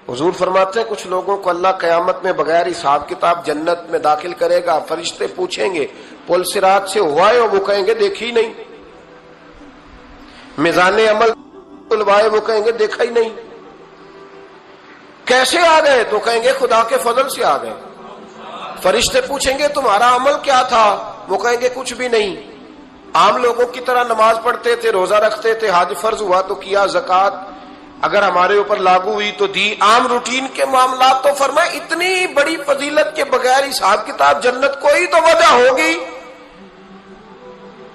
حضور فرماتے ہیں کچھ لوگوں کو اللہ قیامت میں بغیر حساب کتاب جنت میں داخل کرے گا. فرشتے پوچھیں گے پل صراط سے ہوا ہے؟ اور وہ کہیں گے دیکھی نہیں. میزان عمل تلوائے؟ وہ کہیں گے دیکھا ہی نہیں. کیسے آ گئے؟ تو کہیں گے خدا کے فضل سے آ گئے. فرشتے پوچھیں گے تمہارا عمل کیا تھا؟ وہ کہیں گے کچھ بھی نہیں. عام لوگوں کی طرح نماز پڑھتے تھے، روزہ رکھتے تھے، حج فرض ہوا تو کیا، زکوٰۃ اگر ہمارے اوپر لاگو ہوئی تو دی، عام روٹین کے معاملات. تو فرمائے اتنی بڑی فضیلت کے بغیر حساب کتاب جنت، کوئی تو وجہ ہوگی.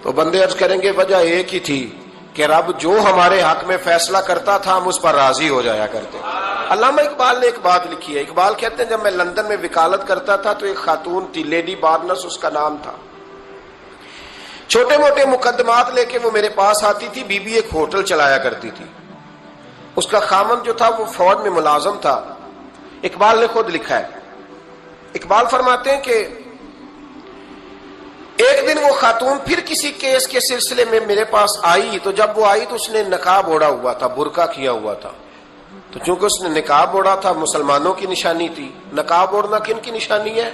تو بندے عرض کریں گے وجہ ایک ہی تھی کہ رب جو ہمارے حق میں فیصلہ کرتا تھا ہم اس پر راضی ہو جایا کرتے. علامہ اقبال نے ایک بات لکھی ہے. اقبال کہتے ہیں جب میں لندن میں وکالت کرتا تھا تو ایک خاتون تھی، لیڈی بارنس اس کا نام تھا. چھوٹے موٹے مقدمات لے کے وہ میرے پاس آتی تھی. بی بی ایک ہوٹل چلایا کرتی تھی. اس کا خامن جو تھا وہ فوج میں ملازم تھا. اقبال نے خود لکھا ہے. اقبال فرماتے ہیں کہ ایک دن وہ خاتون پھر کسی کیس کے سلسلے میں میرے پاس آئی. تو جب وہ آئی تو اس نے نقاب اوڑھا ہوا تھا، برقع کیا ہوا تھا. تو چونکہ اس نے نقاب اوڑھا تھا مسلمانوں کی نشانی تھی. نقاب اوڑھنا کن کی نشانی ہے؟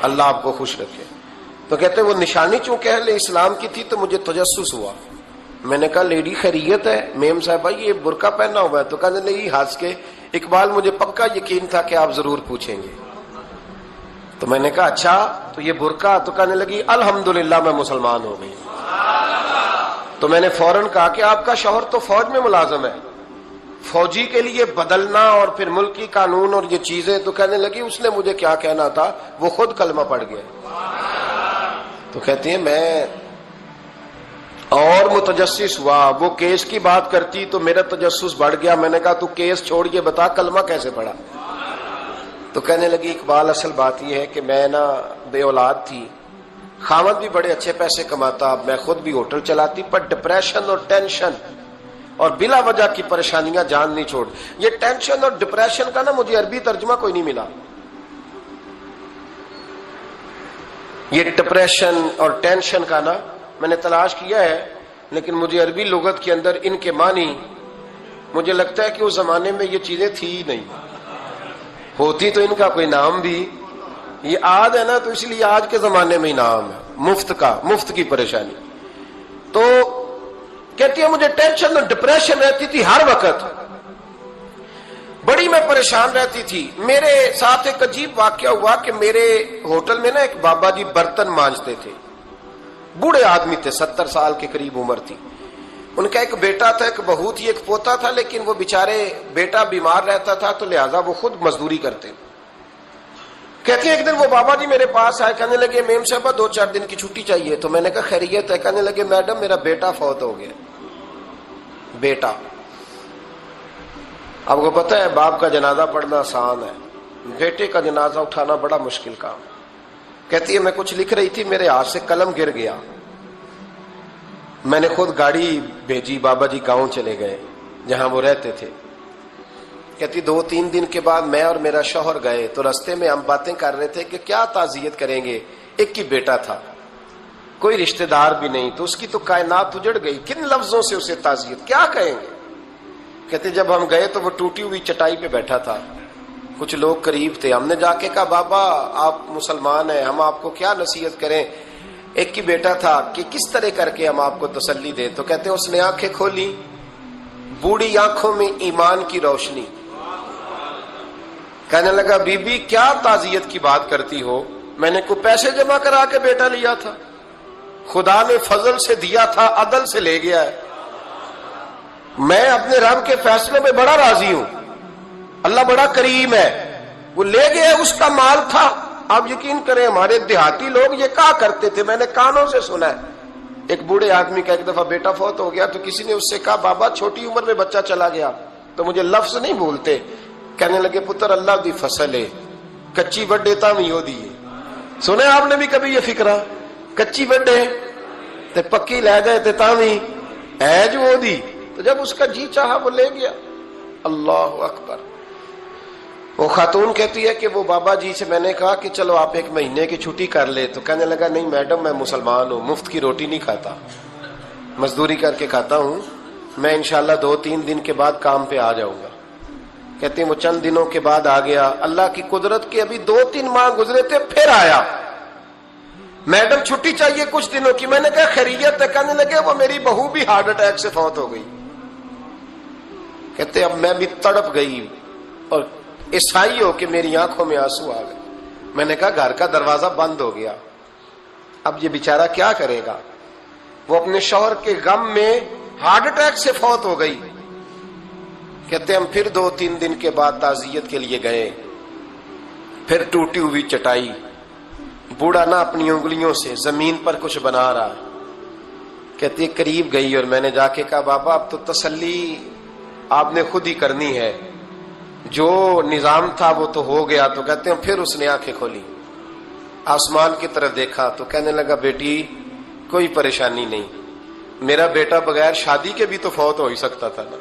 اللہ آپ کو خوش رکھے. تو کہتے وہ نشانی چونکہ اہل اسلام کی تھی تو مجھے تجسس ہوا. میں نے کہا لیڈی خیریت ہے؟ میم صاحبہ یہ برقع پہنا ہوا ہے. تو کہنے لگی ہنس کے اقبال مجھے پکا یقین تھا کہ آپ ضرور پوچھیں گے. تو میں نے کہا اچھا تو یہ برقع؟ تو کہنے لگی الحمدللہ میں مسلمان ہو گئی. تو میں نے فوراً کہا کہ آپ کا شوہر تو فوج میں ملازم ہے، فوجی کے لیے بدلنا اور پھر ملکی قانون اور یہ چیزیں. تو کہنے لگی اس نے مجھے کیا کہنا تھا، وہ خود کلمہ پڑھ گیا. تو کہتی ہیں میں اور متجسس ہوا. وہ کیس کی بات کرتی تو میرا تجسس بڑھ گیا. میں نے کہا تو کیس چھوڑ کے بتا کلمہ کیسے پڑھا. تو کہنے لگی اقبال اصل بات یہ ہے کہ میں نا بے اولاد تھی، خاوند بھی بڑے اچھے پیسے کماتا، میں خود بھی ہوٹل چلاتی، پر ڈپریشن اور ٹینشن اور بلا وجہ کی پریشانیاں جان نہیں چھوڑ. یہ ٹینشن اور ڈپریشن کا نا مجھے عربی ترجمہ کوئی نہیں ملا. یہ ڈپریشن اور ٹینشن کا نا میں نے تلاش کیا ہے لیکن مجھے عربی لغت کے اندر ان کے معنی مجھے لگتا ہے کہ اس زمانے میں یہ چیزیں تھی ہی نہیں. ہوتی تو ان کا کوئی نام بھی، یہ آج ہے نا تو اس لیے آج کے زمانے میں ہی نام ہے مفت کا، مفت کی پریشانی. تو کہتی ہے مجھے ٹینشن اور ڈپریشن رہتی تھی ہر وقت، بڑی میں پریشان رہتی تھی. میرے ساتھ ایک عجیب واقعہ ہوا کہ میرے ہوٹل میں نا ایک بابا جی برتن مانجتے تھے، بوڑھے آدمی تھے، 70 سال کے قریب عمر تھی. ان کا ایک بیٹا تھا، ایک بہو تھی، ایک پوتا تھا، لیکن وہ بیچارے بیٹا بیمار رہتا تھا تو لہذا وہ خود مزدوری کرتے. کہتے ہیں ایک دن وہ بابا جی میرے پاس آئے، کہنے لگے میم صاحبہ 2-4 دن کی چھٹی چاہیے. تو میں نے کہا خیریت ہے؟ کہنے لگے میڈم میرا بیٹا فوت ہو گیا. بیٹا، آپ کو پتہ ہے باپ کا جنازہ پڑھنا آسان ہے، بیٹے کا جنازہ اٹھانا بڑا مشکل کام. کہتی ہے میں کچھ لکھ رہی تھی، میرے ہاتھ سے قلم گر گیا. میں نے خود گاڑی بھیجی، بابا جی گاؤں چلے گئے جہاں وہ رہتے تھے. کہتی 2-3 دن کے بعد میں اور میرا شوہر گئے تو رستے میں ہم باتیں کر رہے تھے کہ کیا تعزیت کریں گے. ایک ہی بیٹا تھا، کوئی رشتہ دار بھی نہیں، تو اس کی تو کائنات اجڑ گئی، کن لفظوں سے اسے تعزیت کیا کہیں گے. کہتے جب ہم گئے تو وہ ٹوٹی ہوئی چٹائی پہ بیٹھا تھا، کچھ لوگ قریب تھے. ہم نے جا کے کہا بابا آپ مسلمان ہیں، ہم آپ کو کیا نصیحت کریں، ایک ہی بیٹا تھا، کہ کس طرح کر کے ہم آپ کو تسلی دیں. تو کہتے اس نے آنکھیں کھولی، بوڑھی آنکھوں میں ایمان کی روشنی. کہنے لگا بی بی کیا تعزیت کی بات کرتی ہو، میں نے کوئی پیسے جمع کرا کے بیٹا لیا تھا، خدا نے فضل سے دیا تھا، عدل سے لے گیا ہے. میں اپنے رب کے فیصلوں میں بڑا راضی ہوں، اللہ بڑا کریم ہے، وہ لے گیا، اس کا مال تھا. آپ یقین کریں ہمارے دیہاتی لوگ یہ کہا کرتے تھے، میں نے کانوں سے سنا ہے. ایک بوڑھے آدمی کا ایک دفعہ بیٹا فوت ہو گیا تو کسی نے اس سے کہا بابا چھوٹی عمر میں بچہ چلا گیا تو مجھے لفظ نہیں بھولتے. کہنے لگے پتر اللہ دی فصل ہے، کچی وڈے تاویں ہو دی. سنے آپ نے بھی کبھی یہ فکرہ، کچی وڈے تے پکی لے گئے تے تاویں ہے جو ہو دی. تو جب اس کا جی چاہا وہ لے گیا. اللہ اکبر. وہ خاتون کہتی ہے کہ وہ بابا جی سے میں نے کہا کہ چلو آپ 1 مہینے کی چھٹی کر لے. تو کہنے لگا نہیں میڈم میں مسلمان ہوں، مفت کی روٹی نہیں کھاتا، مزدوری کر کے کھاتا ہوں، میں انشاءاللہ 2-3 دن کے بعد کام پہ آ جاؤں گا. کہتے ہیں وہ چند دنوں کے بعد آ گیا. اللہ کی قدرت کے ابھی 2-3 ماہ گزرے تھے پھر آیا. میڈم چھٹی چاہیے کچھ دنوں کی. میں نے کہا خیریت ہے؟ کہنے لگے وہ میری بہو بھی ہارٹ اٹیک سے فوت ہو گئی. کہتے اب میں بھی تڑپ گئی اور عیسائی ہو کہ میری آنکھوں میں آنسو آ گئے. میں نے کہا گھر کا دروازہ بند ہو گیا, اب یہ بیچارہ کیا کرے گا؟ وہ اپنے شوہر کے غم میں ہارٹ اٹیک سے فوت ہو گئی. کہتے ہم پھر 2-3 دن کے بعد تعزیت کے لیے گئے. پھر ٹوٹی ہوئی چٹائی, بوڑھا نہ اپنی انگلیوں سے زمین پر کچھ بنا رہا. کہتے قریب گئی اور میں نے جا کے کہا بابا اب تو تسلی آپ نے خود ہی کرنی ہے, جو نظام تھا وہ تو ہو گیا. تو کہتے ہیں پھر اس نے آنکھیں کھولی, آسمان کی طرف دیکھا تو کہنے لگا بیٹی کوئی پریشانی نہیں, میرا بیٹا بغیر شادی کے بھی تو فوت ہو ہی سکتا تھا نا,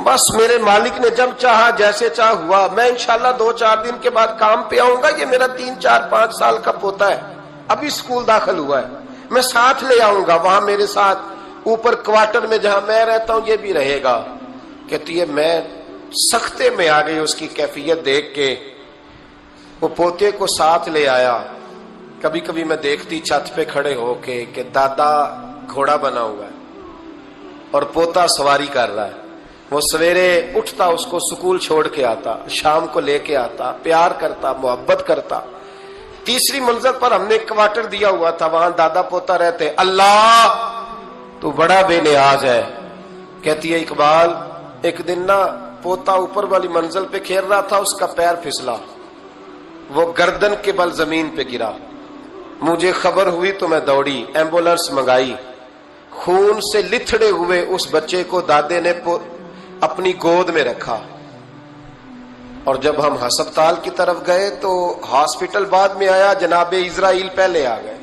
بس میرے مالک نے جب چاہا جیسے چاہ ہوا. میں انشاءاللہ 2-4 دن کے بعد کام پہ آؤں گا. یہ میرا 3-4-5 سال کا پوتا ہے, ابھی اسکول داخل ہوا ہے, میں ساتھ لے آؤں گا. وہاں میرے ساتھ اوپر کوارٹر میں جہاں میں رہتا ہوں یہ بھی رہے گا. کہتی ہے میں سختے میں آ گئی اس کی کیفیت دیکھ کے. وہ پوتے کو ساتھ لے آیا. کبھی کبھی میں دیکھتی چھت پہ کھڑے ہو کے کہ دادا گھوڑا بنا ہوا ہے اور پوتا سواری کر رہا ہے. وہ سویرے اٹھتا اس کو سکول چھوڑ کے آتا, شام کو لے کے آتا, پیار کرتا, محبت کرتا. تیسری منزل پر ہم نے کوارٹر دیا ہوا تھا, وہاں دادا پوتا رہتے. اللہ تو بڑا بے نیاز ہے. کہتی ہے اقبال ایک دن نا پوتا اوپر والی منزل پہ کھیل رہا تھا, اس کا پیر پھسلا, وہ گردن کے بل زمین پہ گرا. مجھے خبر ہوئی تو میں دوڑی, ایمبولینس منگائی. خون سے لتھڑے ہوئے اس بچے کو دادے نے اپنی گود میں رکھا. اور جب ہم ہسپتال کی طرف گئے تو ہاسپٹل بعد میں آیا, جناب اسرائیل پہلے آ گئے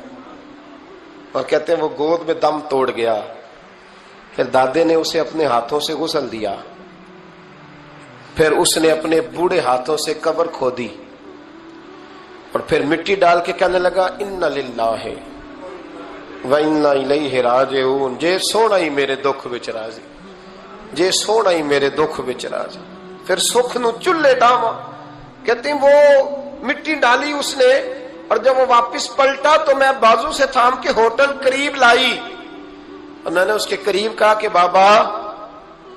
اور کہتے ہیں وہ گود میں دم توڑ گیا. پھر دادے نے اسے اپنے ہاتھوں سے غسل دیا, پھر اس نے اپنے بوڑھے ہاتھوں سے قبر کھودی اور پھر مٹی ڈال کے کہنے لگا انا للہ و انا الیہ راجعون. جے سونا ہی میرے دکھ وچ راضی, جے سونا ہی میرے دکھ وچ راضی. پھر سکھ نو چلے ڈاواں. کہتے ہیں وہ مٹی ڈالی اس نے, اور جب وہ واپس پلٹا تو میں بازو سے تھام کے ہوٹل قریب لائی اور میں نے اس کے قریب کہا کہ بابا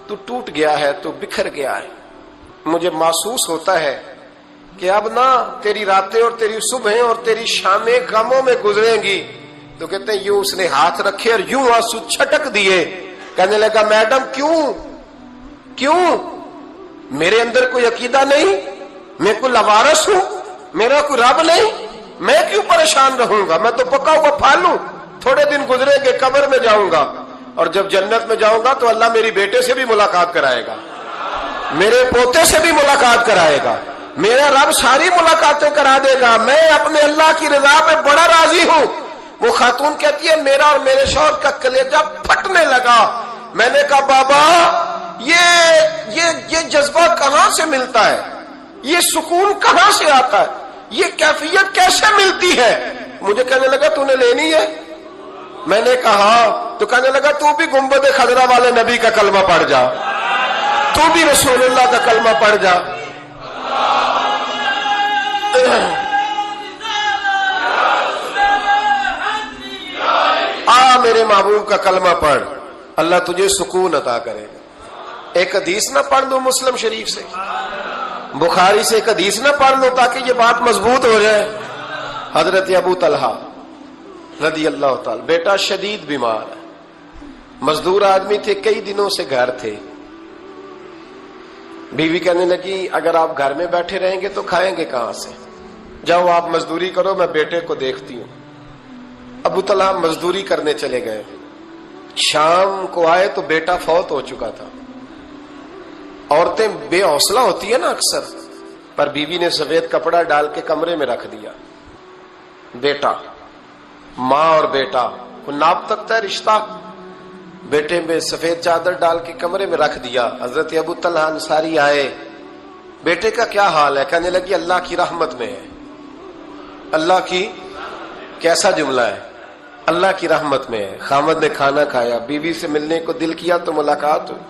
تو ٹوٹ گیا ہے, تو بکھر گیا ہے. مجھے محسوس ہوتا ہے کہ اب نہ تیری راتیں اور تیری صبحیں اور تیری شامیں غموں میں گزریں گی. تو کہتے ہیں یوں اس نے ہاتھ رکھے اور یوں آنسو چھٹک دیے. کہنے لگا میڈم کیوں میرے اندر کوئی عقیدہ نہیں, میں کوئی لوارث ہوں, میرا کوئی رب نہیں, میں کیوں پریشان رہوں گا؟ میں تو پکا ہوا پھل ہوں, تھوڑے دن گزریں گے قبر میں جاؤں گا, اور جب جنت میں جاؤں گا تو اللہ میری بیٹے سے بھی ملاقات کرائے گا, میرے پوتے سے بھی ملاقات کرائے گا, میرا رب ساری ملاقاتیں کرا دے گا. میں اپنے اللہ کی رضا پہ بڑا راضی ہوں. وہ خاتون کہتی ہے میرا اور میرے شوہر کا کلیجہ پھٹنے لگا. میں نے کہا بابا یہ جذبہ کہاں سے ملتا ہے, یہ سکون کہاں سے آتا ہے, یہ کیفیت کیسے ملتی ہے؟ مجھے کہنے لگا تو نے لینی ہے. میں نے کہا تو کہنے لگا تو بھی گنبد خضرا والے نبی کا کلمہ پڑھ جا, تو بھی رسول اللہ کا کلمہ پڑھ جا. میرے محبوب کا کلمہ پڑھ, اللہ تجھے سکون عطا کرے گا. ایک حدیث نہ پڑھ لو مسلم شریف سے, بخاری سے ایک حدیث نہ پڑھ لو تاکہ یہ بات مضبوط ہو جائے. حضرت ابو طلحہ رضی اللہ تعالی, بیٹا شدید بیمار ہے, مزدور آدمی تھے, کئی دنوں سے گھر تھے. بیوی کہنے لگی اگر آپ گھر میں بیٹھے رہیں گے تو کھائیں گے کہاں سے, جاؤ آپ مزدوری کرو, میں بیٹے کو دیکھتی ہوں. ابو طلحہ مزدوری کرنے چلے گئے. شام کو آئے تو بیٹا فوت ہو چکا تھا. عورتیں بے حوصلہ ہوتی ہے نا اکثر, پر بیوی نے سفید کپڑا ڈال کے کمرے میں رکھ دیا. بیٹا, ماں اور بیٹا کو ناپ سکتا ہے رشتہ, بیٹے میں سفید چادر ڈال کے کمرے میں رکھ دیا. حضرت ابو طلحہ انصاری آئے, بیٹے کا کیا حال ہے؟ کہنے لگی اللہ کی رحمت میں ہے. اللہ کی, کیسا جملہ ہے, اللہ کی رحمت میں ہے. خامد نے کھانا کھایا, بیوی سے ملنے کو دل کیا تو ملاقات ہوئی.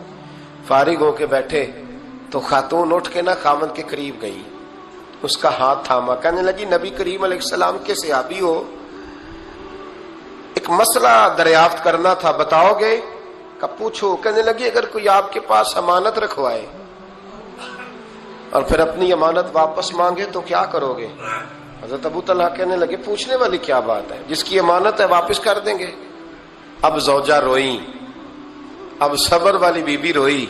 فارغ ہو کے بیٹھے تو خاتون اٹھ کے نا خامد کے قریب گئی، اس کا ہاتھ تھاما، کہنے لگی نبی کریم علیہ السلام کے صحابی ہو، ایک مسئلہ دریافت کرنا تھا، بتاؤ گے؟ کہ پوچھو۔ کہنے لگی اگر کوئی آپ کے پاس امانت رکھوائے اور پھر اپنی امانت واپس مانگے تو کیا کرو گے؟ حضرت ابو طلحہ کہنے لگے پوچھنے والی کیا بات ہے، جس کی امانت ہے واپس کر دیں گے۔ اب زوجہ روئی، اب صبر والی بی بی روئی،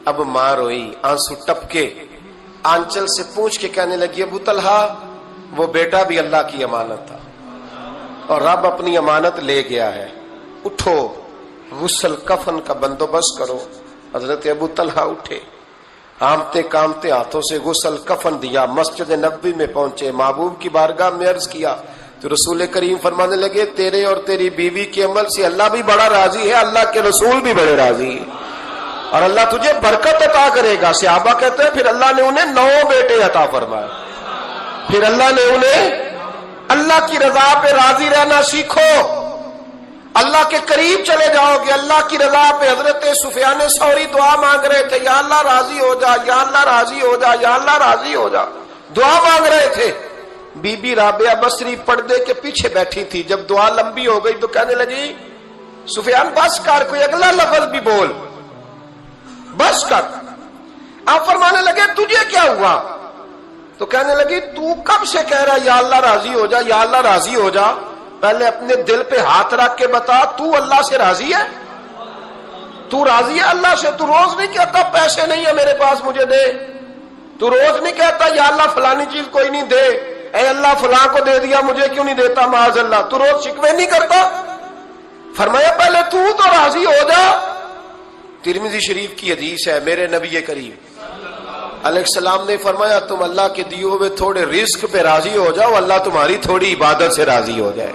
اب ماں روئی، آنسو ٹپکے، آنچل سے پوچھ کے کہنے لگی ابو طلحہ وہ بیٹا بھی اللہ کی امانت تھا اور رب اپنی امانت لے گیا ہے، اٹھو غسل کفن کا بندوبست کرو۔ حضرت ابو طلحہ اٹھے، کامتے کامتے ہاتھوں سے غسل کفن دیا، مسجد نبوی میں پہنچے، محبوب کی بارگاہ میں عرض کیا تو رسول کریم فرمانے لگے تیرے اور تیری بیوی کے عمل سے اللہ بھی بڑا راضی ہے، اللہ کے رسول بھی بڑے راضی ہیں اور اللہ تجھے برکت عطا کرے گا۔ صحابہ کہتے ہیں پھر اللہ نے انہیں 9 بیٹے عطا فرمائے، پھر اللہ نے انہیں اللہ کی رضا پہ راضی رہنا سیکھو، اللہ کے قریب چلے جاؤ گے اللہ کی رضا پہ۔ حضرت سفیان ثوری دعا مانگ رہے تھے، یا اللہ راضی ہو جا، یا اللہ راضی ہو جا، یا اللہ راضی ہو جا، دعا مانگ رہے تھے۔ بی بی رابعہ بصری پردے کے پیچھے بیٹھی تھی، جب دعا لمبی ہو گئی تو کہنے لگی سفیان بس کر، کوئی اگلا لفظ بھی بول، بس کر۔ آپ فرمانے لگے تجھے کیا ہوا؟ تو کہنے لگی تو کب سے کہہ رہا یا اللہ راضی ہو جا، یا اللہ راضی ہو جا، پہلے اپنے دل پہ ہاتھ رکھ کے بتا تو اللہ سے راضی ہے؟ تو راضی ہے اللہ سے؟ تو روز نہیں کہتا پیسے نہیں ہے میرے پاس مجھے دے، تو روز نہیں کہتا یا اللہ فلانی چیز کوئی نہیں دے، اے اللہ فلاں کو دے دیا مجھے کیوں نہیں دیتا معاذ اللہ، تو روز شکوے نہیں کرتا؟ فرمایا پہلے تو راضی ہو جا۔ ترمذی شریف کی حدیث ہے، میرے نبی کریم علیہ السلام نے فرمایا تم اللہ کے دیے ہوئے تھوڑے رزق پہ راضی ہو جاؤ، اللہ تمہاری تھوڑی عبادت سے راضی ہو جائے۔